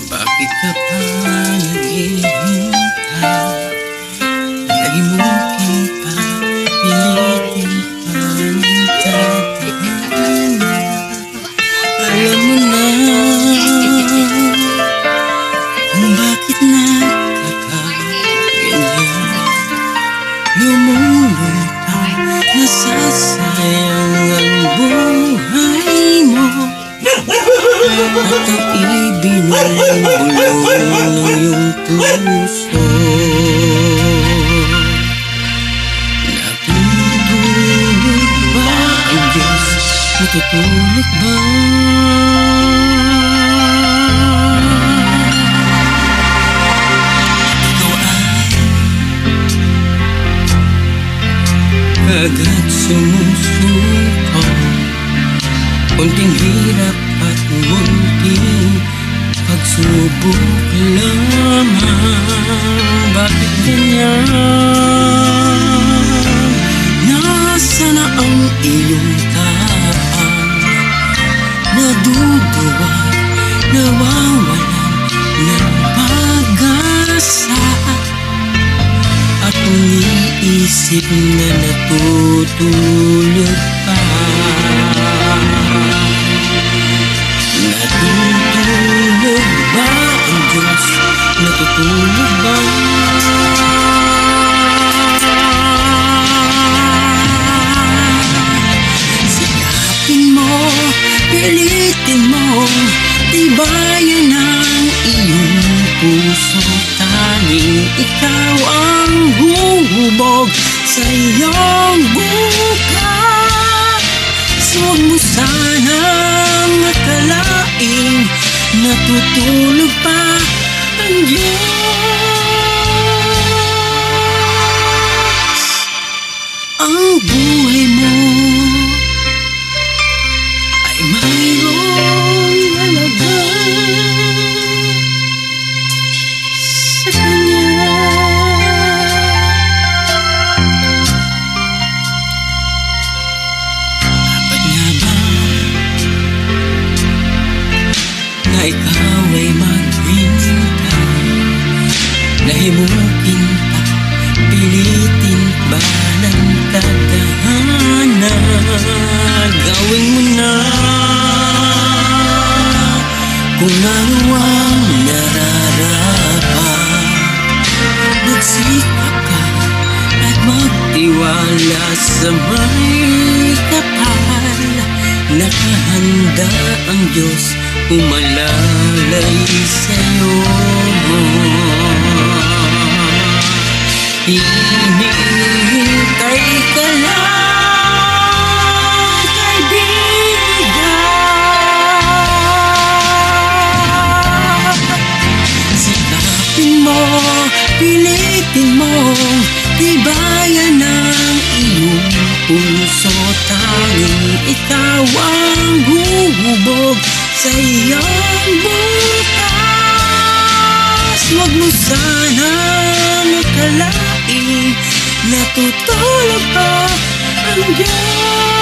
Bakit ka pa naghihintay? Nalimutin pa, pilitin pa ng tadhana. Alam mo na kung bakit nagkakaganyan. Lumulutang nasasayang ang buhay mo. At ang ibinulong-bulong ng iyong puso. Natutulog ba ang Diyos? Natutulog ba? Ikaw ay agad sumusuko. Unting hirap at munting pagsubok lamang. Bakit ganyan? Nasaan na ang iyong tapang? Naduduwag, nawawalan ng pag-asa. At iniisip na natutulog pa. Natutulog ba ang Diyos? Natutulog ba? Sikapin mo, pilitin mo, tibayan ang iyong puso. Tanging ikaw ang hubog sa iyong bukas. Huwag mo sanang akalaing natutulog pa ang Diyos. Ang buhay mo ay mayroong halaga sa Kanya. Na ikaw ay maghintay, nahimukin pa, pilitin ba ng tadhana? Gawin mo na kung ano ang nararapat. Magsikap ka at magtiwala sa may kapal. Nakahanda ang Diyos umalalay sa'yo. Hinihintay ka lang, kaibigan. Sikapin mo, pilitin mo, tibayan ang iyong puso. Tanging ikaw ang huhubog sa iyong bukas. Huwag mo sanang akalaing natutulog pa ang Diyos.